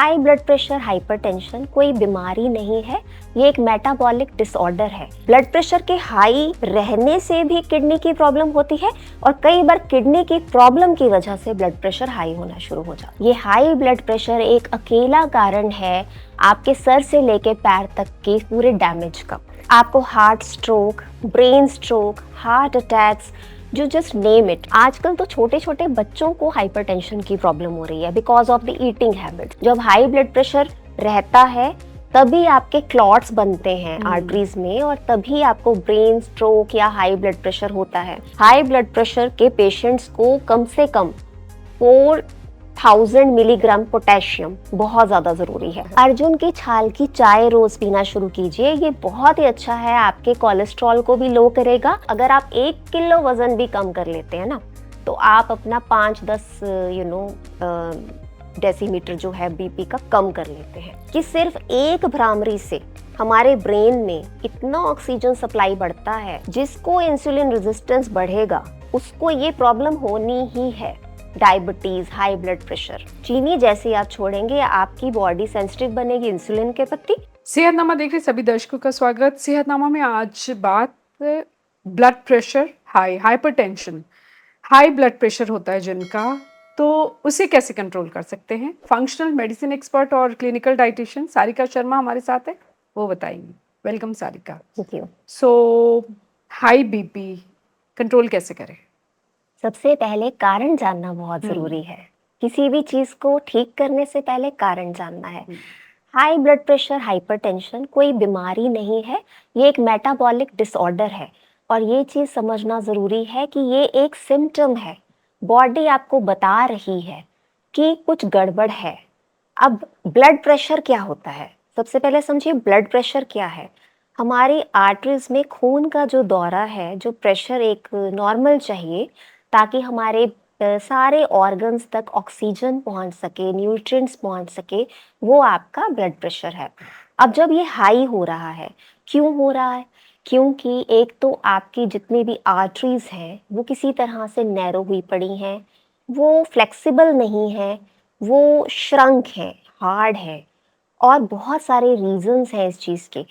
High blood pressure hypertension कोई बीमारी नहीं है, ये एक मेटाबॉलिक डिसऑर्डर है। ब्लड प्रेशर के हाई रहने से भी किडनी की प्रॉब्लम होती है और कई बार किडनी की प्रॉब्लम की वजह से ब्लड प्रेशर हाई होना शुरू हो जाता है। ये हाई ब्लड प्रेशर एक अकेला कारण है आपके सर से लेके पैर तक के पूरे डैमेज का। आपको heart stroke, brain stroke, heart attacks, जो जस्ट नेम इट। आजकल तो छोटे छोटे बच्चों को हाइपरटेंशन की प्रॉब्लम हो रही है because of the eating habit. जब हाई ब्लड प्रेशर रहता है तभी आपके क्लॉट्स बनते हैं आर्टरीज में और तभी आपको ब्रेन स्ट्रोक या हाई ब्लड प्रेशर होता है। हाई ब्लड प्रेशर के पेशेंट्स को कम से कम 4000 मिलीग्राम पोटेशियम बहुत ज्यादा जरूरी है। अर्जुन की छाल की चाय रोज पीना शुरू कीजिए, ये बहुत ही अच्छा है, आपके कोलेस्ट्रॉल को भी लो करेगा। अगर आप 1 किलो वजन भी कम कर लेते हैं ना तो आप अपना 5-10 डेसीमीटर जो है बीपी का कम कर लेते हैं। कि सिर्फ एक भ्रामरी से हमारे ब्रेन में इतना ऑक्सीजन सप्लाई बढ़ता है, जिसको इंसुलिन रेजिस्टेंस बढ़ेगा उसको ये प्रॉब्लम होनी ही है। डायबिटीज, हाई ब्लड प्रेशर, चीनी जैसे आप छोड़ेंगे आपकी बॉडी सेंसिटिव बनेगी इंसुलिन के प्रति। सेहतनामा देख रहे सभी दर्शकों का स्वागत। सेहतनामा में आज बात blood pressure, hypertension, high blood pressure होता है जिनका, तो उसे कैसे कंट्रोल कर सकते हैं। फंक्शनल मेडिसिन एक्सपर्ट और क्लिनिकल डाइटिशियन सारिका शर्मा हमारे साथ है, वो बताएंगी। Welcome Sarika. Thank you. So high BP control कैसे करें? सबसे पहले कारण जानना बहुत जरूरी है। किसी भी चीज को ठीक करने से पहले कारण जानना है। हाई ब्लड प्रेशर हाइपरटेंशन कोई बीमारी नहीं है, ये एक मेटाबॉलिक डिसऑर्डर है और ये चीज समझना जरूरी है कि ये एक सिम्टम है। बॉडी आपको बता रही है कि कुछ गड़बड़ है। अब ब्लड प्रेशर क्या होता है, सबसे पहले समझिए ब्लड प्रेशर क्या है। हमारी आर्टरीज में खून का जो दौरा है, जो प्रेशर एक नॉर्मल चाहिए ताकि हमारे सारे ऑर्गन्स तक ऑक्सीजन पहुंच सके, न्यूट्रिएंट्स पहुंच सके, वो आपका ब्लड प्रेशर है। अब जब ये हाई हो रहा है, क्यों हो रहा है? क्योंकि एक तो आपकी जितनी भी आर्टरीज हैं वो किसी तरह से नैरो हुई पड़ी हैं, वो फ्लेक्सिबल नहीं है, वो श्रंक है, हार्ड है और बहुत सारे रीजंस हैं इस चीज़ के।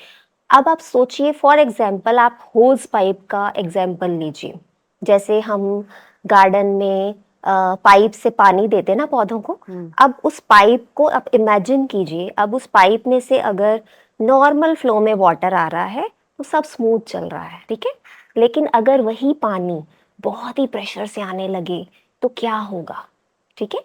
अब आप सोचिए, फॉर एग्जांपल आप होज पाइप का एग्जांपल लीजिए। जैसे हम गार्डन में पाइप से पानी देते हैं ना पौधों को। अब उस पाइप को आप इमेजिन कीजिए, अब उस पाइप में से अगर नॉर्मल फ्लो में वाटर आ रहा है तो सब स्मूथ चल रहा है, ठीक है। लेकिन अगर वही पानी बहुत ही प्रेशर से आने लगे तो क्या होगा, ठीक है।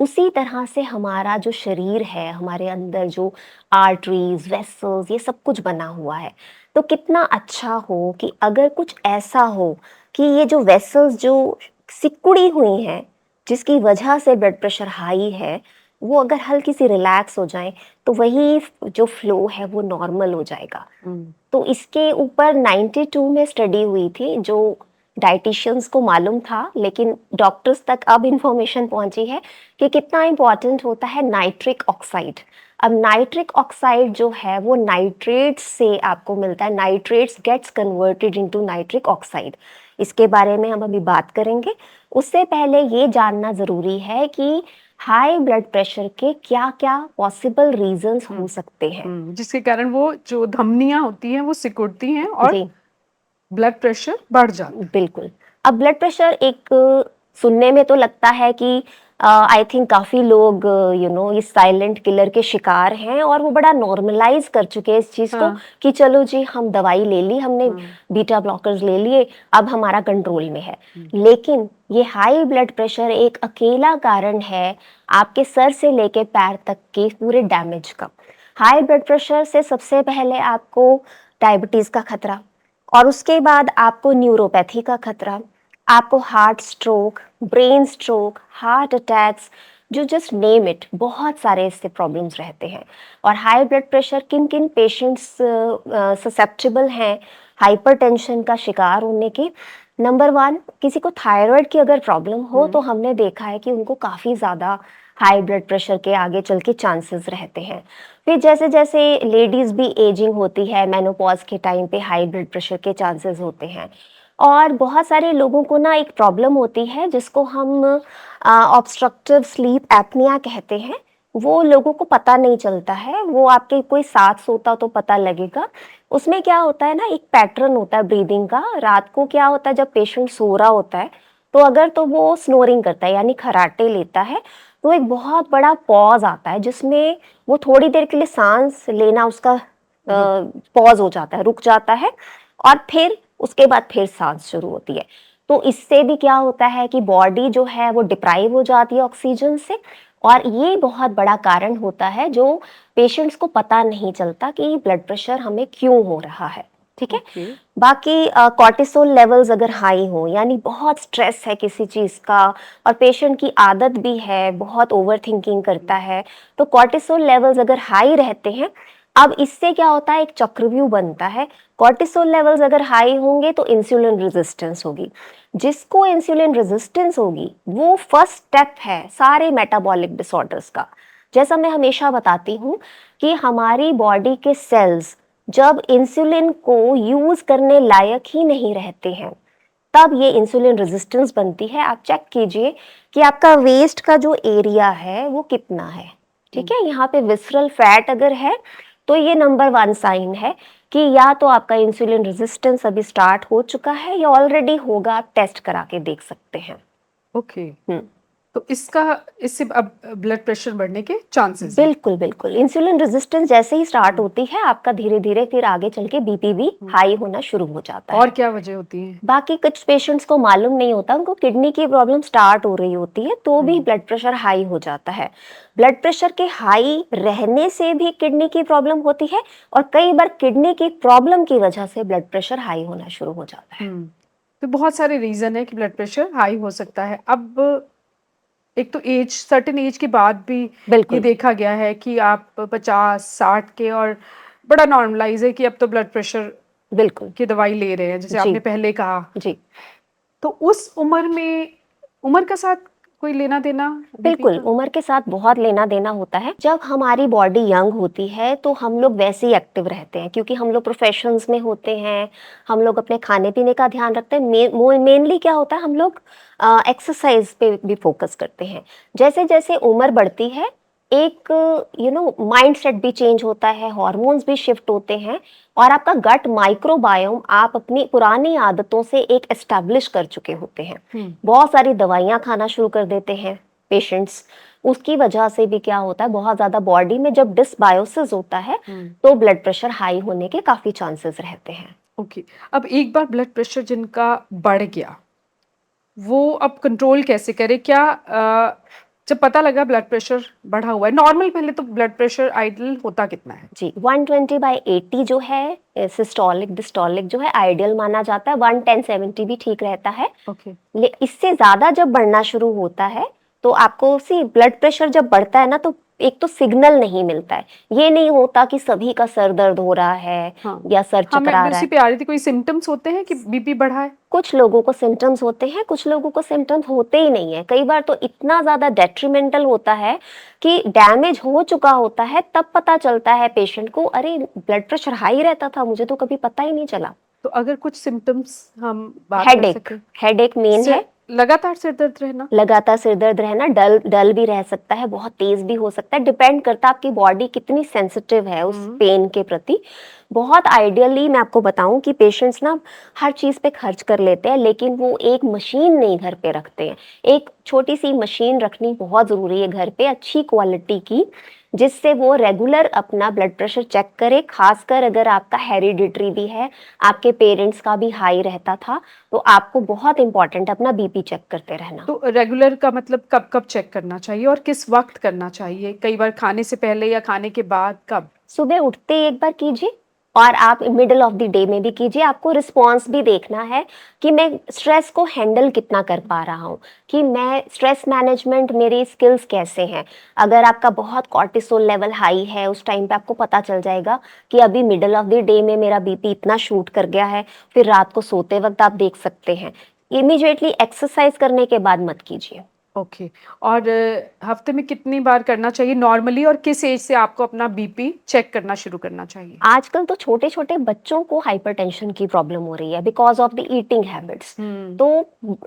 उसी तरह से हमारा जो शरीर है, हमारे अंदर जो आर्टरीज, वेसल्स, ये सब कुछ बना हुआ है। तो कितना अच्छा हो कि अगर कुछ ऐसा हो कि ये जो वेसल्स जो सिकुड़ी हुई हैं, जिसकी वजह से ब्लड प्रेशर हाई है, वो अगर हल्की सी रिलैक्स हो जाए तो वही जो फ्लो है वो नॉर्मल हो जाएगा। तो इसके ऊपर 92 में स्टडी हुई थी, जो डाइटिशियंस को मालूम था लेकिन डॉक्टर्स तक अब इंफॉर्मेशन पहुंची है कि कितना इम्पॉर्टेंट होता है नाइट्रिक ऑक्साइड। अब नाइट्रिक ऑक्साइड जो है वो नाइट्रेट्स से आपको मिलता है, nitrates gets converted into nitric oxide. इसके बारे में हम अभी बात करेंगे। उससे पहले ये जानना ज़रूरी है कि हाई ब्लड प्रेशर के क्या क्या पॉसिबल रीजंस हो सकते हैं जिसके कारण वो जो धमनियां होती हैं वो सिकुड़ती हैं और जी ब्लड प्रेशर बढ़ जाता है। बिल्कुल। अब ब्लड प्रेशर एक सुनने में तो लगता है कि आई थिंक काफ़ी लोग इस साइलेंट किलर के शिकार हैं और वो बड़ा नॉर्मलाइज कर चुके हैं इस चीज़ को कि चलो जी हम दवाई ले ली, हमने बीटा ब्लॉकर्स ले लिए, अब हमारा कंट्रोल में है। लेकिन ये हाई ब्लड प्रेशर एक अकेला कारण है आपके सर से लेके पैर तक के पूरे डैमेज का। हाई ब्लड प्रेशर से सबसे पहले आपको डायबिटीज़ का खतरा, और उसके बाद आपको न्यूरोपैथी का खतरा, आपको heart stroke, brain stroke, heart attacks, जो जस्ट नेम इट, बहुत सारे इससे प्रॉब्लम्स रहते हैं। और हाई ब्लड प्रेशर किन किन पेशेंट्स ससेप्टेबल हैं हाइपरटेंशन का शिकार होने के। नंबर 1, किसी को थायराइड की अगर प्रॉब्लम हो तो हमने देखा है कि उनको काफ़ी ज़्यादा हाई ब्लड प्रेशर के आगे चल के चांसेस रहते हैं। फिर जैसे जैसे लेडीज़ भी एजिंग होती है, मेनोपॉज के टाइम पे हाई ब्लड प्रेशर के चांसेस होते हैं। और बहुत सारे लोगों को ना एक प्रॉब्लम होती है जिसको हम ऑब्स्ट्रक्टिव स्लीप एपनिया कहते हैं। वो लोगों को पता नहीं चलता है, वो आपके कोई साथ सोता तो पता लगेगा। उसमें क्या होता है ना, एक पैटर्न होता है ब्रीदिंग का। रात को क्या होता है, जब पेशेंट सो रहा होता है तो अगर तो वो स्नोरिंग करता है यानी खर्राटे लेता है, तो एक बहुत बड़ा पॉज आता है जिसमें वो थोड़ी देर के लिए सांस लेना उसका पॉज हो जाता है, रुक जाता है, और फिर उसके बाद फिर सांस शुरू होती है। तो इससे भी क्या होता है कि बॉडी जो है वो डिप्राइव हो जाती है ऑक्सीजन से, और ये बहुत बड़ा कारण होता है जो पेशेंट्स को पता नहीं चलता कि ब्लड प्रेशर हमें क्यों हो रहा है। ठीक है। ओके। बाकी कॉर्टिसोल लेवल्स अगर हाई हो, यानी बहुत स्ट्रेस है किसी चीज़ का, और पेशेंट की आदत भी है, बहुत ओवर थिंकिंग करता है, तो कॉर्टिसोल लेवल्स अगर हाई रहते हैं, अब इससे क्या होता है, एक चक्रव्यूह बनता है। कॉर्टिसोल लेवल्स अगर हाई होंगे तो इंसुलिन रेजिस्टेंस होगी। जिसको इंसुलिन रेजिस्टेंस होगी वो फर्स्ट स्टेप है सारे मेटाबॉलिक डिसऑर्डर्स का। जैसा मैं हमेशा बताती हूँ कि हमारी बॉडी के सेल्स जब इंसुलिन को यूज करने लायक ही नहीं रहते हैं, तब ये इंसुलिन रेजिस्टेंस बनती है। आप चेक कीजिए कि आपका वेस्ट का जो एरिया है वो कितना है। ठीक है, यहाँ पे विसरल फैट अगर है तो ये नंबर 1 साइन है कि या तो आपका इंसुलिन रेजिस्टेंस अभी स्टार्ट हो चुका है या ऑलरेडी होगा, आप टेस्ट करा के देख सकते हैं। ओके। तो इससे अब ब्लड प्रेशर बढ़ने के चांसेस हैं। बिल्कुल बिल्कुल, इंसुलिन रेजिस्टेंस जैसे ही स्टार्ट होती है आपका धीरे धीरे फिर आगे चल के बीपी भी हाई होना शुरू हो जाता है। और क्या वजह होती है? बाकी कुछ पेशेंट्स को मालूम नहीं होता, उनको किडनी की प्रॉब्लम स्टार्ट हो रही होती है तो भी ब्लड प्रेशर हाई हो जाता है। ब्लड प्रेशर के हाई रहने से भी किडनी की प्रॉब्लम होती है, और कई बार किडनी की प्रॉब्लम की वजह से ब्लड प्रेशर हाई होना शुरू हो जाता है। तो बहुत सारे रीजन है कि ब्लड प्रेशर हाई हो सकता है। अब एक तो एज, सर्टेन एज के बाद भी ये बिल्कुल देखा गया है कि आप 50-60 के, और बड़ा नॉर्मलाइज है कि अब तो ब्लड प्रेशर बिल्कुल। की दवाई ले रहे हैं, जैसे जी आपने पहले कहा। जी। तो उस उम्र में, उम्र का साथ कोई लेना देना बीपी बिल्कुल, का? उम्र के साथ बहुत लेना देना होता है। जब हमारी बॉडी यंग होती है तो हम लोग वैसे ही एक्टिव रहते हैं, क्योंकि हम लोग प्रोफेशंस में होते हैं, हम लोग अपने खाने पीने का ध्यान रखते हैं। मेनली क्या होता है, हम लोग एक्सरसाइज पे भी फोकस करते हैं। जैसे जैसे उम्र बढ़ती है, एक माइंड सेट भी चेंज होता है, हार्मोन्स भी शिफ्ट होते हैं, और आपका गट माइक्रोबायोम आप अपनी पुरानी आदतों से एक एस्टेब्लिश कर चुके होते हैं। बहुत सारी दवाइयाँ खाना शुरू कर देते हैं पेशेंट्स। उसकी वजह से भी क्या होता है, बहुत ज़्यादा बॉडी में जब डिसबायोसिस होता है तो ब्लड प्रेशर हाई होने के काफ़ी चांसेस रहते हैं। ओके। अब एक बार ब्लड प्रेशर जिनका बढ़ गया, वो अब कंट्रोल कैसे करे? क्या जब पता लगा ब्लड प्रेशर बढ़ा हुआ है, नॉर्मल पहले तो ब्लड प्रेशर आइडियल होता कितना है? जी, 120/80 जो है सिस्टोलिक डिस्टोलिक जो है आइडियल माना जाता है। 110/70 भी ठीक रहता है। ओके। इससे ज्यादा जब बढ़ना शुरू होता है तो आपको सी ब्लड प्रेशर जब बढ़ता है ना, तो एक तो सिग्नल नहीं मिलता है। ये नहीं होता कि सभी का सर दर्द हो रहा है हाँ या सर हाँ, मैं चकरा भी रहा उसी है। पे आ रही थी। कोई सिम्टम्स होते हैं कि बीपी बढ़ा है? कुछ लोगों को सिम्टम्स होते हैं, कुछ लोगों को सिम्टम्स होते ही नहीं है। कई बार तो इतना ज्यादा डेट्रीमेंटल होता है कि डैमेज हो चुका होता है, तब पता चलता है पेशेंट को, अरे ब्लड प्रेशर हाई रहता था, मुझे तो कभी पता ही नहीं चला। तो अगर कुछ सिम्टम्स हम बात कर हेडेक, सके? हेडेक मेन है। लगातार सिर दर्द रहना? लगातार सिर दर्द रहना, डल डल भी रह सकता है, बहुत तेज भी हो सकता है, डिपेंड करता है आपकी बॉडी कितनी सेंसिटिव है उस पेन के प्रति। बहुत आइडियली मैं आपको बताऊं कि पेशेंट्स ना हर चीज़ पे खर्च कर लेते हैं, लेकिन वो एक मशीन नहीं घर पे रखते हैं। एक छोटी सी मशीन रखनी बहुत ज़रूरी है घर पे, अच्छी क्वालिटी की, जिससे वो रेगुलर अपना ब्लड प्रेशर चेक करे। खासकर अगर आपका हेरिडिटरी भी है, आपके पेरेंट्स का भी हाई रहता था, तो आपको बहुत इंपॉर्टेंट अपना बीपी चेक करते रहना। तो रेगुलर का मतलब कब कब चेक करना चाहिए और किस वक्त करना चाहिए? कई बार खाने से पहले या खाने के बाद, कब? सुबह उठते ही एक बार कीजिए, और आप मिडिल ऑफ द डे में भी कीजिए। आपको रिस्पॉन्स भी देखना है कि मैं स्ट्रेस को हैंडल कितना कर पा रहा हूँ, कि मैं स्ट्रेस मैनेजमेंट मेरी स्किल्स कैसे हैं। अगर आपका बहुत कॉर्टिसोल लेवल हाई है, उस टाइम पे आपको पता चल जाएगा कि अभी मिडिल ऑफ द डे में मेरा बीपी इतना शूट कर गया है। फिर रात को सोते वक्त आप देख सकते हैं। इमीडिएटली एक्सरसाइज करने के बाद मत कीजिए। ओके। और हफ्ते में कितनी बार करना चाहिए नॉर्मली, और किस एज से आपको अपना बीपी चेक करना शुरू करना चाहिए? आजकल तो छोटे छोटे बच्चों को हाइपरटेंशन की प्रॉब्लम हो रही है because of the eating habits. तो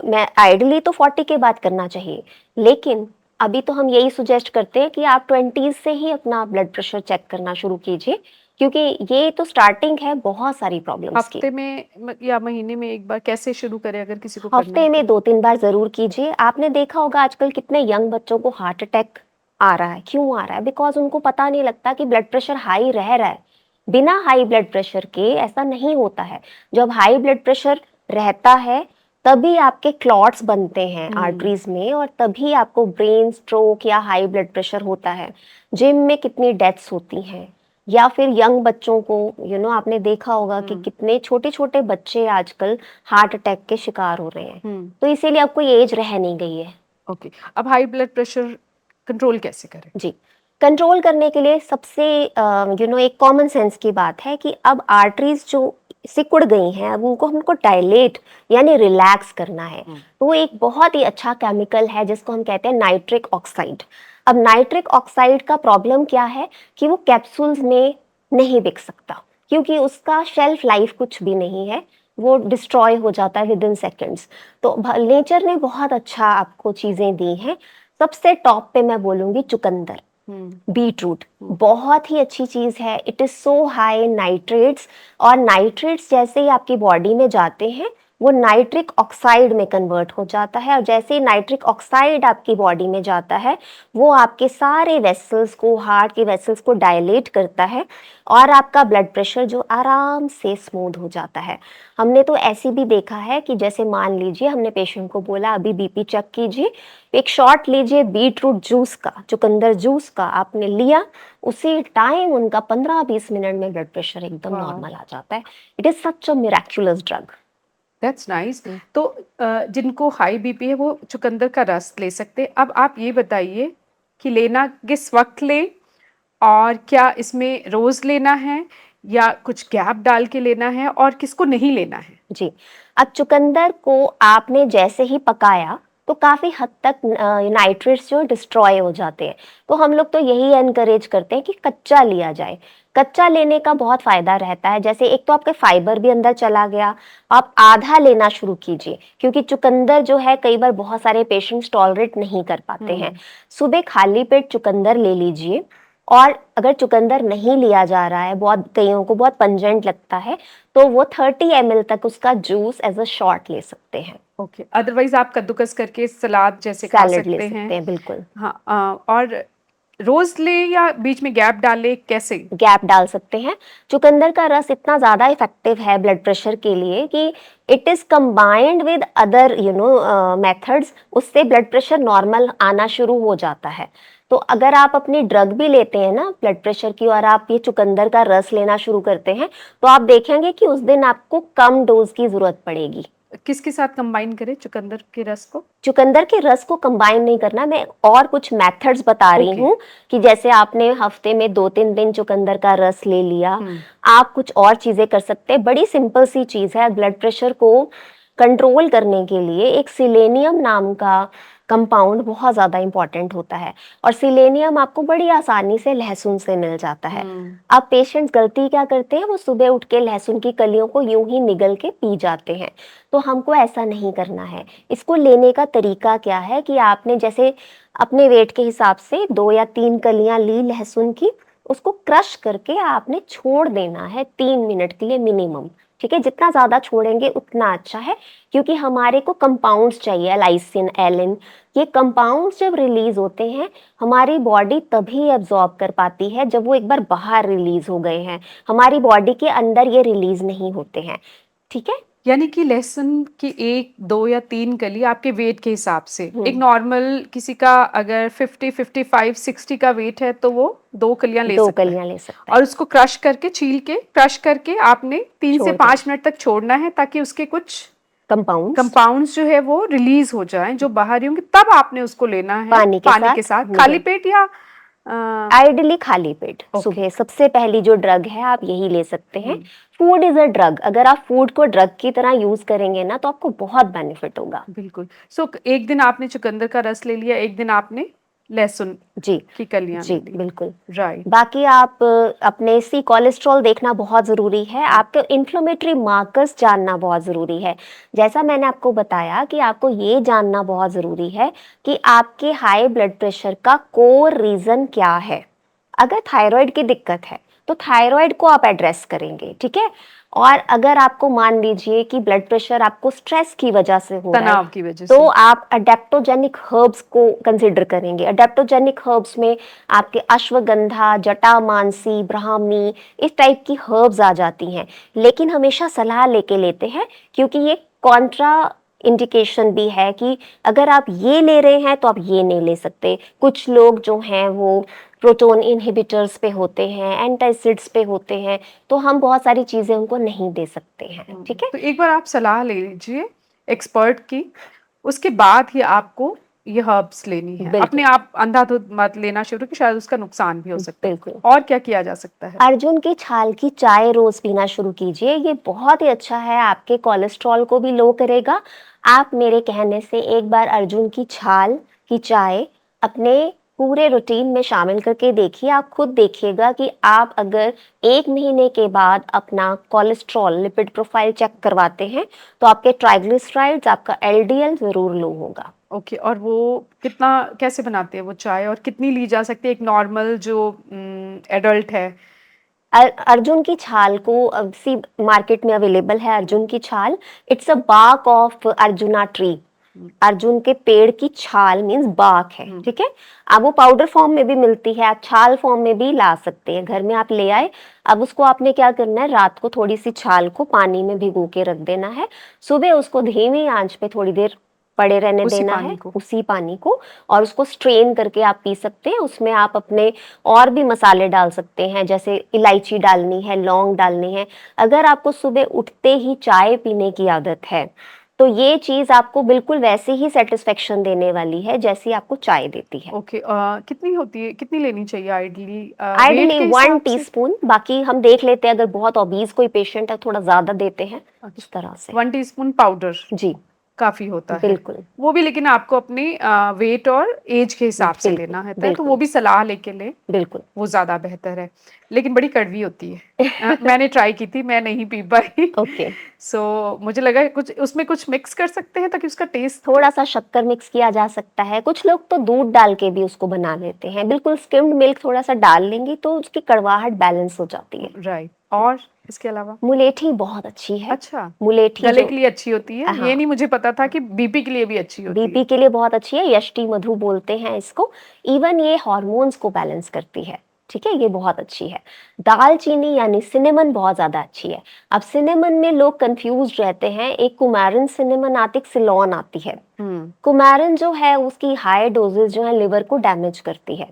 मैं आइडियली तो 40 के बाद करना चाहिए, लेकिन अभी तो हम यही सुजेस्ट करते हैं कि आप 20s से ही अपना ब्लड प्रेशर चेक करना शुरू कीजिए, क्योंकि ये तो स्टार्टिंग है बहुत सारी प्रॉब्लम्स की। हफ्ते में या महीने में एक बार कैसे शुरू करें अगर किसी को करना हफ्ते है में तो? 2-3 बार ज़रूर कीजिए। आपने देखा होगा आजकल कितने यंग बच्चों को हार्ट अटैक आ रहा है, क्यों आ रहा है? बिकॉज़ उनको पता नहीं लगता कि ब्लड प्रेशर हाई रह रहा है। बिना हाई ब्लड प्रेशर के ऐसा नहीं होता है। जब हाई ब्लड प्रेशर रहता है, तभी आपके क्लॉट्स बनते हैं आर्टरीज़ में और तभी आपको ब्रेन स्ट्रोक या हाई ब्लड प्रेशर होता है। जिम में कितनी डेथ्स होती हैं या फिर यंग बच्चों को आपने देखा होगा कि कितने छोटे-छोटे बच्चे आजकल हार्ट अटैक के शिकार हो रहे हैं। तो इसीलिए अब कोई एज रह नहीं गई है। ओके, अब हाई ब्लड प्रेशर कंट्रोल कैसे करें? जी, कंट्रोल करने के लिए सबसे एक कॉमन सेंस की बात है कि अब आर्टरीज जो सिकुड़ गई हैं, अब उनको हमको डायलेट यानी रिलैक्स करना है। तो एक बहुत ही अच्छा केमिकल है जिसको हम कहते हैं नाइट्रिक ऑक्साइड। अब नाइट्रिक ऑक्साइड का प्रॉब्लम क्या है कि वो कैप्सूल्स में नहीं बिक सकता, क्योंकि उसका शेल्फ लाइफ कुछ भी नहीं है, वो डिस्ट्रॉय हो जाता है विद इन सेकेंड्स। तो नेचर ने बहुत अच्छा आपको चीज़ें दी हैं। सबसे टॉप पे मैं बोलूँगी चुकंदर, बीट रूट बहुत ही अच्छी चीज़ है। It is so high nitrates, और नाइट्रेट्स जैसे ही आपकी बॉडी में जाते हैं वो नाइट्रिक ऑक्साइड में कन्वर्ट हो जाता है, और जैसे ही नाइट्रिक ऑक्साइड आपकी बॉडी में जाता है वो आपके सारे वेसल्स को, हार्ट के वेसल्स को डायलेट करता है और आपका ब्लड प्रेशर जो आराम से स्मूथ हो जाता है। हमने तो ऐसे भी देखा है कि जैसे मान लीजिए हमने पेशेंट को बोला अभी बीपी चेक कीजिए, एक शॉट लीजिए बीट रूट जूस का, चुकंदर जूस का, आपने लिया, उसी टाइम उनका 15-20 मिनट में ब्लड प्रेशर एकदम वाह, नॉर्मल आ जाता है। It is such a miraculous drug. That's nice. तो जिनको हाई बीपी है वो चुकंदर का रस ले सकते हैं। अब आप ये बताइए कि लेना किस वक्त लें और क्या इसमें रोज लेना है या कुछ गैप डाल के लेना है और किसको नहीं लेना है? जी, अब चुकंदर को आपने जैसे ही पकाया तो काफ़ी हद तक नाइट्रेट्स जो डिस्ट्रॉय हो जाते हैं। तो हम लोग तो यही एनकरेज करते हैं कि कच्चा लिया जाए। कच्चा लेने का बहुत फ़ायदा रहता है, जैसे एक तो आपके फाइबर भी अंदर चला गया, आप आधा लेना शुरू कीजिए, क्योंकि चुकंदर जो है कई बार बहुत सारे पेशेंट्स टॉलरेट नहीं कर पाते हैं। सुबह खाली पेट चुकंदर ले लीजिए, और अगर चुकंदर नहीं लिया जा रहा है, बहुत कईयों को बहुत पंजेंट लगता है, तो वो 30 ml तक उसका जूस एज अ शॉट ले सकते हैं। ओके, अदरवाइज आप कद्दूकस करके सलाद जैसे खा सैलेड ले सकते सकते हैं। हैं, बिल्कुल। हाँ, और रोज ले या बीच में गैप डाले कैसे? गैप डाल सकते हैं। चुकंदर का रस इतना ज़्यादा इफेक्टिव है ब्लड प्रेशर के लिए कि it is combined with other methods, उससे ब्लड प्रेशर नॉर्मल आना शुरू हो जाता है। तो अगर आप अपनी ड्रग भी लेते हैं ना ब्लड प्रेशर की, और आप ये चुकंदर का रस लेना शुरू करते हैं, तो आप देखेंगे कि उस दिन आपको कम डोज की ज़रूरत पड़ेगी। किसके साथ कंबाइन करें चुकंदर के रस को? चुकंदर के रस को कंबाइन नहीं करना, मैं और कुछ मेथड्स बता रही हूँ कि जैसे आपने हफ्ते में 2-3 दिन चुकंदर का रस ले लिया, आप कुछ और चीजें कर सकते हैं। बड़ी सिंपल सी चीज है, ब्लड प्रेशर को कंट्रोल करने के लिए एक सिलेनियम नाम का कंपाउंड बहुत ज़्यादा इंपॉर्टेंट होता है, और सिलेनियम आपको बड़ी आसानी से लहसुन से मिल जाता है। अब पेशेंट्स गलती क्या करते हैं, वो सुबह उठ के लहसुन की कलियों को यूं ही निगल के पी जाते हैं। तो हमको ऐसा नहीं करना है। इसको लेने का तरीका क्या है कि आपने जैसे अपने वेट के हिसाब से 2 या 3 कलियां ली लहसुन की, उसको क्रश करके आपने छोड़ देना है 3 मिनट के लिए मिनिमम। ठीक है, जितना ज़्यादा छोड़ेंगे उतना अच्छा है, क्योंकि हमारे को कंपाउंड्स चाहिए, लाइसिन, एलिन, ये कंपाउंड्स जब रिलीज होते हैं हमारी बॉडी तभी एब्जॉर्ब कर पाती है जब वो एक बार बाहर रिलीज हो गए हैं। हमारी बॉडी के अंदर ये रिलीज नहीं होते हैं। ठीक है, यानी कि लहसुन की 1, 2 या 3 कली आपके वेट के हिसाब से। एक नॉर्मल किसी का अगर 50, 55, 60 का वेट है तो वो 2 कलियां ले 2 सकता है कलियां ले सकता है, और उसको क्रश करके, छील के क्रश करके आपने 3 से छोड़ 5 मिनट तक छोड़ना है ताकि उसके कुछ कंपाउंड्स कंपाउंड्स जो है वो रिलीज हो जाएं जो बाहर होंगे, तब आपने उसको लेना है पानी के साथ खाली पेट या आइडियली खाली पेट। ओके। सुबह सबसे पहली जो ड्रग है आप यही ले सकते हैं। फूड इज अ ड्रग, अगर आप फूड को ड्रग की तरह यूज करेंगे ना तो आपको बहुत बेनिफिट होगा। बिल्कुल। सो एक दिन आपने चुकंदर का रस ले लिया, एक दिन आपने लहसुन जी की कलियां जी ले ली। बिल्कुल। राइट। बाकी आप अपने सी कोलेस्ट्रॉल देखना बहुत ज़रूरी है, आपके इन्फ्लेमेटरी मार्कर्स जानना बहुत ज़रूरी है। जैसा मैंने आपको बताया कि आपको ये जानना बहुत ज़रूरी है कि आपके हाई ब्लड प्रेशर का कोर रीज़न क्या है। अगर थायराइड की दिक्कत है तो थायराइड को आप एड्रेस करेंगे, ठीक है। और अगर आपको मान लीजिए कि ब्लड प्रेशर आपको स्ट्रेस की वजह से हो रहा है तनाव की वजह तो से। आप अडेप्टोजेनिक हर्ब्स को कंसिडर करेंगे। अडेप्टोजेनिक हर्ब्स में आपके अश्वगंधा, जटामांसी, ब्राह्मी, इस टाइप की हर्ब्स आ जाती हैं, लेकिन हमेशा सलाह लेके लेते हैं क्योंकि ये कॉन्ट्रा इंडिकेशन भी है कि अगर आप ये ले रहे हैं तो आप ये नहीं ले सकते। कुछ लोग जो हैं वो प्रोटोन इनहिबिटर्स पे होते हैं, एंटासिड्स पे होते हैं, तो हम बहुत सारी चीज़ें उनको नहीं दे सकते हैं, ठीक है। तो एक बार आप सलाह ले लीजिए एक्सपर्ट की, उसके बाद ही आपको ये हर्ब्स लेनी है। बिल्कुल अपने आप अंधाधुंध मत लेना शुरू कि शायद उसका नुकसान भी हो सकता है। बिल्कुल। और क्या किया जा सकता है? अर्जुन की छाल की चाय रोज पीना शुरू कीजिए, ये बहुत ही अच्छा है, आपके कोलेस्ट्रॉल को भी लो करेगा। आप मेरे कहने से एक बार अर्जुन की छाल की चाय अपने पूरे रूटीन में शामिल करके देखिए, आप खुद देखिएगा कि आप अगर 1 महीने के बाद अपना कोलेस्ट्रॉल लिपिड प्रोफाइल चेक करवाते हैं तो आपके ट्राइग्लिसराइड्स, आपका एलडीएल जरूर लो होगा। ओके, और वो कितना कैसे बनाते हैं वो चाय, और कितनी ली जा सकती है एक नॉर्मल जो एडल्ट है? अर्जुन की छाल को सी मार्केट में अवेलेबल है अर्जुन की छाल। It's a bark of Arjuna tree. Arjun के पेड़ की छाल मीन्स बार्क है, ठीक है। अब वो पाउडर फॉर्म में भी मिलती है, आप छाल फॉर्म में भी ला सकते हैं। घर में आप ले आए, अब उसको आपने क्या करना है, रात को थोड़ी सी छाल को पानी में भिगो के रख देना है, सुबह उसको धीमी आंच पे थोड़ी देर पड़े रहने उसी देना पानी है, को? उसी पानी को, और उसको स्ट्रेन करके आप पी सकते हैं। उसमें आप अपने और भी मसाले डाल सकते हैं, जैसे इलायची डालनी है, लौंग डालनी है। अगर आपको सुबह उठते ही चाय पीने की आदत है तो ये चीज आपको बिल्कुल वैसे ही सेटिस्फेक्शन देने वाली है जैसी आपको चाय देती है। ओके, कितनी होती है, कितनी लेनी चाहिए आइडली वेट आइडली के 1 हिसाब से? टीस्पून, बाकी हम देख लेते हैं, अगर बहुत ओबीज कोई पेशेंट है थोड़ा ज्यादा देते हैं, इस तरह से। 1 टीस्पून पाउडर जी काफी होता है बिल्कुल वो भी, लेकिन आपको अपनी वेट और एज के हिसाब से बिल्कुल लेना है, तो वो बिल्कुल भी सलाह लेके ले, बिल्कुल। वो ज्यादा बेहतर है। लेकिन बड़ी कड़वी होती है। मैंने ट्राई की थी, मैं नहीं पी पाई। ओके। सो मुझे लगा कुछ उसमें कुछ मिक्स कर सकते हैं ताकि उसका टेस्ट। थोड़ा सा शक्कर मिक्स किया जा सकता है, कुछ लोग तो दूध डाल के भी उसको बना लेते हैं। बिल्कुल स्किम्ड मिल्क थोड़ा सा डाल लेंगी तो उसकी कड़वाहट बैलेंस हो जाती है। राइट। और इसके अलावा? मुलेठी बहुत अच्छी है। अच्छा, मुलेठी गले जो, के लिए अच्छी होती है, हाँ, ये नहीं मुझे पता था कि बीपी के लिए भी अच्छी होती है। बीपी के लिए बहुत अच्छी है, यष्टि मधु बोलते हैं इसको। इवन ये हार्मोन्स को बैलेंस करती है, ठीक है, ये बहुत अच्छी है। दालचीनी यानी सिनेमन बहुत ज्यादा अच्छी है। अब सिनेमन में लोग कंफ्यूज रहते हैं, एक कुमारिन सिनेमन आती, एक सिलोन आती है। कुमारिन जो है उसकी हाई डोजेज जो है लिवर को डैमेज करती है,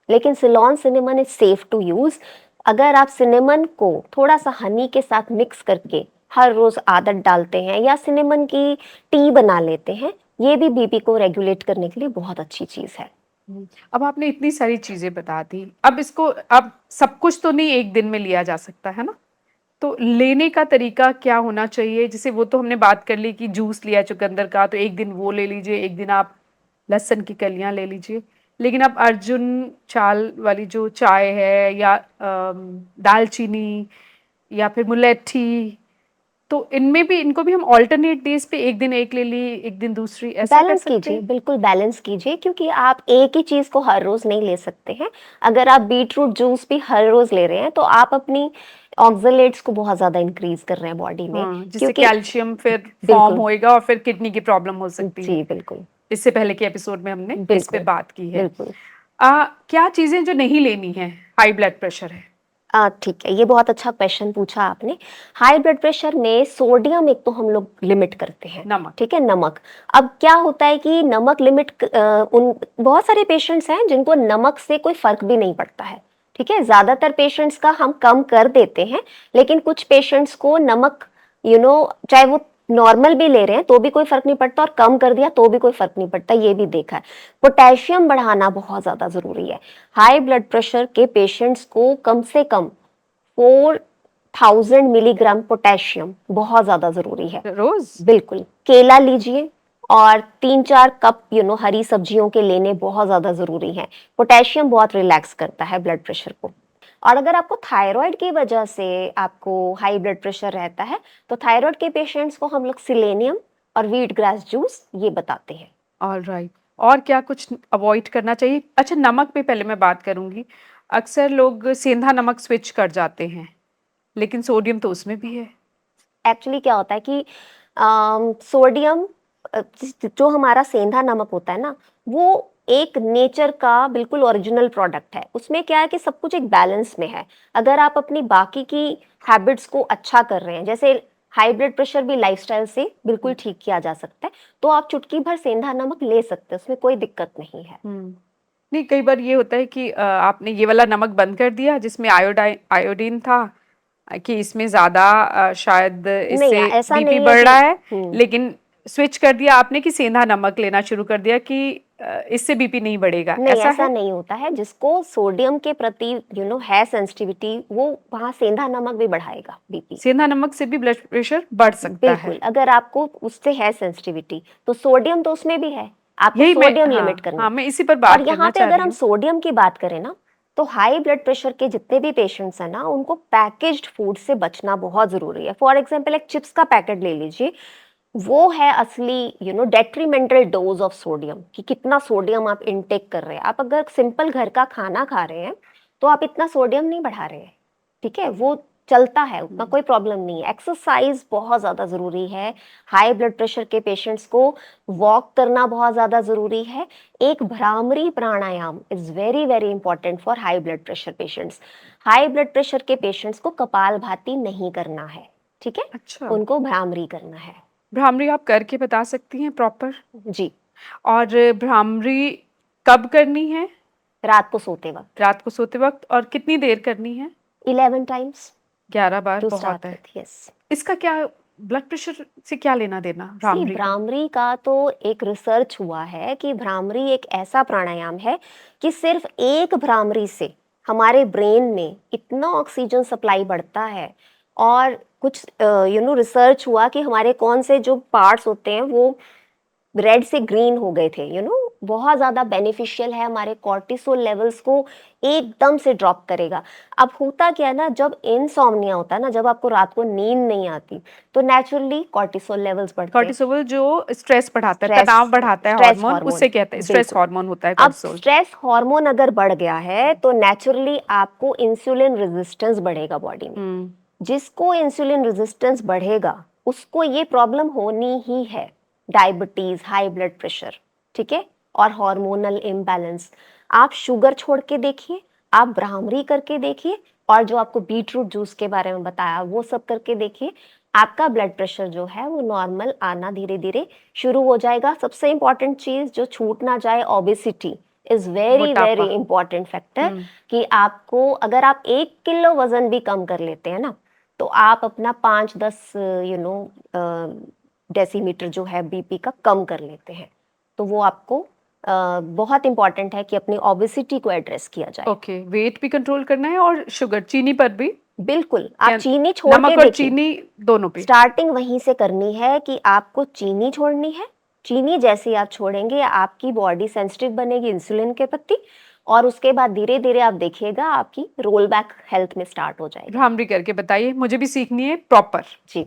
लेकिन Ceylon cinnamon is safe to use. अगर आप सिनेमन को थोड़ा सा हनी के साथ मिक्स करके हर रोज आदत डालते हैं या सिनेमन की टी बना लेते हैं, ये भी बीपी को रेगुलेट करने के लिए बहुत अच्छी चीज है। अब आपने इतनी सारी चीजें बता दी, अब इसको, अब सब कुछ तो नहीं एक दिन में लिया जा सकता है ना, तो लेने का तरीका क्या होना चाहिए? जैसे वो तो हमने बात कर ली कि जूस लिया चुकंदर का, तो एक दिन वो ले लीजिए, एक दिन आप लहसुन की कलियां ले लीजिए। लेकिन अब अर्जुन चाल वाली जो चाय है, या दालचीनी, या फिर मुलेठी, तो इनमें भी, इनको भी हम ऑल्टरनेट डेज पे एक दिन एक ले ली, एक दिन दूसरी, ऐसा कर बैलेंस सकते कीजिए, हैं? बिल्कुल बैलेंस कीजिए, क्योंकि आप एक ही चीज को हर रोज नहीं ले सकते हैं। अगर आप बीटरूट जूस भी हर रोज ले रहे हैं तो आप अपनी ऑक्सलेट्स को बहुत ज्यादा इंक्रीज कर रहे हैं बॉडी में, हाँ, जिससे क्योंकि कैल्शियम फिर फॉर्म बिल्कुल होएगा और फिर किडनी की प्रॉब्लम हो सकती है। जी बिल्कुल इससे पहले के एपिसोड में हमने इस पे बिल्कुल बात की है। बिल्कुल। क्या चीजें जो नहीं लेनी है, हाई ब्लड प्रेशर है? ठीक है, ये बहुत अच्छा क्वेश्चन पूछा आपने। हाई ब्लड प्रेशर में सोडियम एक तो हम लोग लिमिट करते हैं, नमक। ठीक है, नमक। अब क्या होता है कि नमक लिमिट, उन बहुत सारे पेशेंट्स हैं जिनको नमक से कोई फर्क भी नहीं पड़ता है, ठीक है। ज्यादातर पेशेंट्स का हम कम कर देते हैं, लेकिन कुछ पेशेंट्स को नमक, चाहे वो नॉर्मल भी ले रहे हैं तो भी कोई फर्क नहीं पड़ता, और कम कर दिया तो भी कोई फर्क नहीं पड़ता, ये भी देखा है। पोटेशियम बढ़ाना बहुत ज्यादा जरूरी है। हाई ब्लड प्रेशर के पेशेंट्स को कम से कम 4000 मिलीग्राम पोटेशियम बहुत ज्यादा जरूरी है। रोज? बिल्कुल। केला लीजिए, और 3-4 कप हरी सब्जियों के लेने बहुत ज़्यादा ज़रूरी हैं। पोटेशियम बहुत रिलैक्स करता है ब्लड प्रेशर को। और अगर आपको थायराइड की वजह से आपको हाई ब्लड प्रेशर रहता है, तो थायराइड के पेशेंट्स को हम लोग सिलेनियम और व्हीट ग्रास जूस ये बताते हैं। ऑलराइट। और क्या कुछ अवॉइड करना चाहिए? अच्छा, नमक पे पहले मैं बात करूँगी। अक्सर लोग सेंधा नमक स्विच कर जाते हैं, लेकिन सोडियम तो उसमें भी है। एक्चुअली क्या होता है कि सोडियम, जो हमारा सेंधा नमक होता है ना, वो एक नेचर का बिल्कुल ओरिजिनल प्रोडक्ट है। उसमें क्या है कि सब कुछ एक बैलेंस में है। अगर आप अपनी बाकी की हैबिट्स को अच्छा कर रहे हैं, जैसे हाई ब्लड प्रेशर भी लाइफस्टाइल से बिल्कुल ठीक किया जा सकता है, तो आप चुटकी भर सेंधा नमक ले सकते हैं, उसमें कोई दिक्कत नहीं है। नहीं, कई बार ये होता है कि आपने ये वाला नमक बंद कर दिया जिसमें आयोडीन था, कि इसमें ज़्यादा शायद नहीं, इससे ऐसा बीपी नहीं है बढ़ कि रहा है, लेकिन स्विच कर दिया आपने कि सेंधा नमक लेना शुरू कर दिया कि इससे बीपी नहीं बढ़ेगा, नहीं, ऐसा ऐसा है? नहीं होता है। जिसको सोडियम के प्रति है सेंसिटिविटी, वो वहाँ सेंधा नमक भी बढ़ाएगा बीपी। सेंधा नमक से भी ब्लड प्रेशर बढ़ सकता है। बिल्कुल, अगर आपको उससे है सेंसिटिविटी, तो सोडियम तो उसमें भी है, आपको यही मैं सोडियम लिमिट हाँ, करना हाँ, है। मैं इसी पर और बात यहाँ करना पे चाह अगर रही हम हूँ। सोडियम की बात करें ना, तो हाई ब्लड प्रेशर के जितने भी पेशेंट्स हैं ना, उनको पैकेज्ड फूड से बचना बहुत ज़रूरी है। फॉर एग्जाम्पल, एक चिप्स का पैकेट ले लीजिए, वो है असली डेट्रीमेंटल डोज ऑफ सोडियम, कि कितना सोडियम आप इनटेक कर रहे हैं। आप अगर सिंपल घर का खाना खा रहे हैं, तो आप इतना सोडियम नहीं बढ़ा रहे हैं, ठीक है, वो चलता है, उतना कोई प्रॉब्लम नहीं है। एक्सरसाइज बहुत ज़्यादा ज़रूरी है। हाई ब्लड प्रेशर के पेशेंट्स को वॉक करना बहुत ज़्यादा ज़रूरी है। एक Bhramari pranayama is very very important for high blood pressure patients. High blood pressure के पेशेंट्स को कपालभाति नहीं करना है, ठीक है, अच्छा, उनको भ्रामरी करना है। भ्रामरी आप करके बता सकती हैं प्रॉपर? जी, और भ्रामरी कब करनी है? रात को सोते वक्त रात को सोते वक्त? और कितनी देर करनी है? 11 टाइम्स 11 बार टू बहुत स्टार्ट है। विथ। यस, इसका क्या ब्लड प्रेशर से क्या लेना देना सी भ्रामरी का? भ्रामरी का तो एक रिसर्च हुआ है कि भ्रामरी एक ऐसा प्राणायाम है कि सिर्फ एक भ्रामरी से हमारे ब्रेन में इतना ऑक्सीजन सप्लाई बढ़ता है। और कुछ रिसर्च हुआ कि हमारे कौन से जो पार्ट्स होते हैं वो रेड से ग्रीन हो गए थे। बहुत ज़्यादा बेनिफिशियल है, हमारे कॉर्टिसोल लेवल्स को एकदम से ड्रॉप करेगा। अब होता क्या है ना, जब इनसोम्निया होता है ना, जब आपको रात को नींद नहीं आती, तो नेचुरली कॉर्टिसोल लेवल्स बढ़ते हैं। कॉर्टिसोल जो स्ट्रेस बढ़ाता है, स्ट्रेस तनाव बढ़ाता है, स्ट्रेस हार्मोन, हार्मोन, उसे कहते हैं स्ट्रेस बिल्कुल। हार्मोन होता है अब कॉर्टिसोल। स्ट्रेस हार्मोन अगर बढ़ गया है, तो नेचुरली आपको इंसुलिन रेजिस्टेंस बढ़ेगा बॉडी में। हम्म। जिसको इंसुलिन रेजिस्टेंस बढ़ेगा, उसको ये प्रॉब्लम होनी ही है, डायबिटीज, हाई ब्लड प्रेशर, ठीक है, और हार्मोनल इम्बैलेंस। आप शुगर छोड़ के देखिए, आप भ्रामरी करके देखिए, और जो आपको बीटरूट जूस के बारे में बताया वो सब करके देखिए, आपका ब्लड प्रेशर जो है वो नॉर्मल आना धीरे धीरे शुरू हो जाएगा। सबसे इंपॉर्टेंट चीज जो छूट ना जाए, ओबेसिटी इज वेरी वेरी मोटापा। Important factor. हम्म। कि आपको अगर आप 1 किलो वजन भी कम कर लेते हैं ना, तो आप अपना 5-10 डेसीमीटर जो है बीपी का कम कर लेते हैं। तो वो आपको बहुत इंपॉर्टेंट है कि अपनी ओबेसिटी को एड्रेस किया जाए। ओके, वेट भी कंट्रोल करना है और शुगर, चीनी पर भी? बिल्कुल, आप या चीनी छोड़ के नमक और देखिए। चीनी दोनों पे? स्टार्टिंग वहीं से करनी है कि आपको चीनी छोड़नी है। चीनी जैसे ही आप छोड़ेंगे, आपकी बॉडी सेंसिटिव बनेगी इंसुलिन के प्रति, और उसके बाद धीरे धीरे आप देखिएगा आपकी रोल बैक हेल्थ में स्टार्ट हो जाएगा। भ्रामरी करके बताइए, मुझे भी सीखनी है प्रॉपर। जी,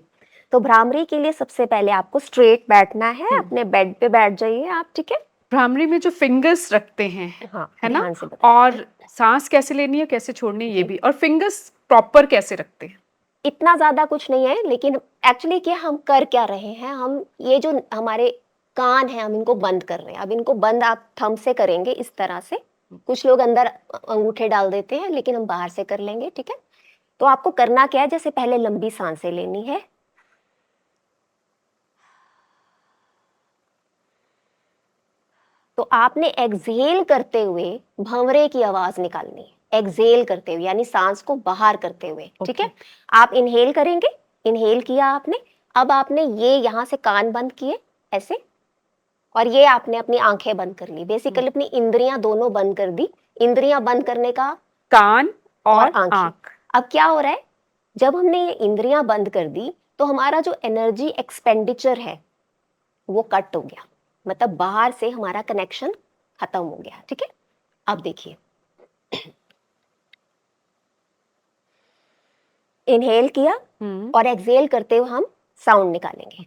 तो भ्रामरी के लिए सबसे पहले आपको स्ट्रेट बैठना है, हम्म। अपने बेड पे बैठ जाइए आप, ठीक है। भ्रामरी में जो फिंगर्स रखते हैं, हाँ, है ना? ध्यान से बताइए। और सांस कैसे लेनी है, कैसे छोड़नी है, ये जी, भी, और फिंगर्स प्रॉपर कैसे रखते हैं? इतना ज्यादा कुछ नहीं है, लेकिन एक्चुअली क्या हम कर क्या रहे हैं, हम ये जो हमारे कान हैं हम इनको बंद कर रहे हैं। अब इनको बंद आप थंब से करेंगे इस तरह से। कुछ लोग अंदर अंगूठे डाल देते हैं, लेकिन हम बाहर से कर लेंगे, ठीक है। तो आपको करना क्या है, जैसे पहले लंबी सांसें लेनी है, तो आपने एक्सहेल करते हुए भंवरे की आवाज निकालनी है। एक्सहेल करते हुए यानी सांस को बाहर करते हुए, ठीक है। आप इनहेल करेंगे, इनहेल किया आपने, अब आपने ये यहाँ से कान बंद किए ऐसे, और ये आपने अपनी आंखें बंद कर ली। बेसिकली अपनी इंद्रियां दोनों बंद कर दी। इंद्रियां बंद करने का कान और और आंखें। आंख। अब क्या हो रहा है, जब हमने ये इंद्रियां बंद कर दी, तो हमारा जो एनर्जी एक्सपेंडिचर है वो कट हो गया, मतलब बाहर से हमारा कनेक्शन खत्म हो गया। ठीक है, अब देखिए, इनहेल किया और एक्सहेल करते हुए हम साउंड निकालेंगे।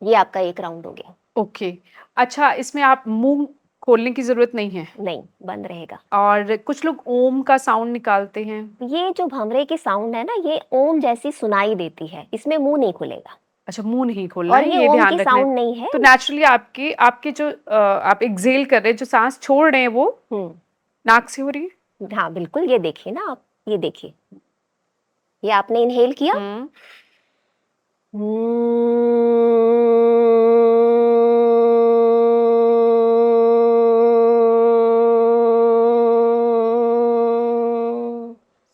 ये आपका एक राउंड हो गया। ओके, अच्छा इसमें आप मुंह खोलने की जरूरत नहीं है नहीं, बंद रहेगा। और कुछ लोग ओम का साउंड निकालते हैं। ये जो भंवरे की साउंड है ना, ये ओम जैसी सुनाई देती है, इसमें मुंह नहीं खुलेगा अच्छा, मुंह नहीं खोलना और है, ये ये ओम ध्यान की रखना है। साउंड नहीं है। तो नेचुरली आपके आपके जो आप एक्सहेल कर रहे हैं, जो सांस छोड़ रहे हैं, वो हम्म, नाक से हो रही है। हाँ बिल्कुल, ये देखिए ना आप, ये देखिए, ये आपने इनहेल किया,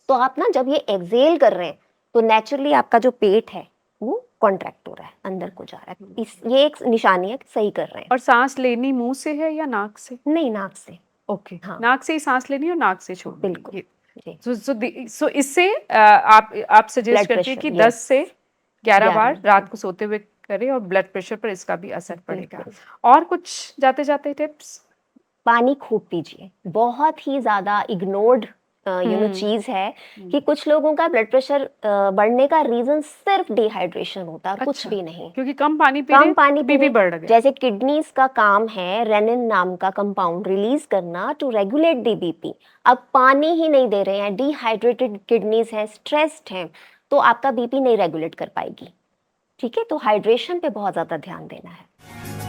तो आप ना जब ये एक्सहेल कर रहे हैं तो नेचुरली आपका जो पेट है वो कॉन्ट्रैक्ट हो रहा है, अंदर को जा रहा है। ये एक निशानी है कि सही कर रहे हैं। और सांस लेनी मुंह से है या नाक से? नहीं, नाक से। ओके, हाँ नाक से ही सांस लेनी है और नाक से छोड़नी है। बिल्कुल जी। सो इससे आप सजेस्ट ब्लड करती है कि प्रेशर, 10 से 11 बार 11 रात को सोते हुए करें और ब्लड प्रेशर पर इसका भी असर पड़ेगा। बिल्कुल। और कुछ जाते जाते टिप्स? पानी खूब पीजिए, बहुत ही ज्यादा इग्नोर्ड चीज है कि कुछ लोगों का ब्लड प्रेशर बढ़ने का रीजन सिर्फ डिहाइड्रेशन होता है, कुछ अच्छा, भी नहीं। क्योंकि कम पानी पी कम रहे पानी तो बीपी पीने, बढ़ गया। जैसे किडनीज का काम है रेनिन नाम का कंपाउंड रिलीज करना टू रेगुलेट दी बीपी। अब पानी ही नहीं दे रहे हैं, डिहाइड्रेटेड किडनीज हैं, स्ट्रेस्ड हैं, तो आपका बीपी नहीं रेगुलेट कर पाएगी। ठीक है, तो हाइड्रेशन पे बहुत ज्यादा ध्यान देना है।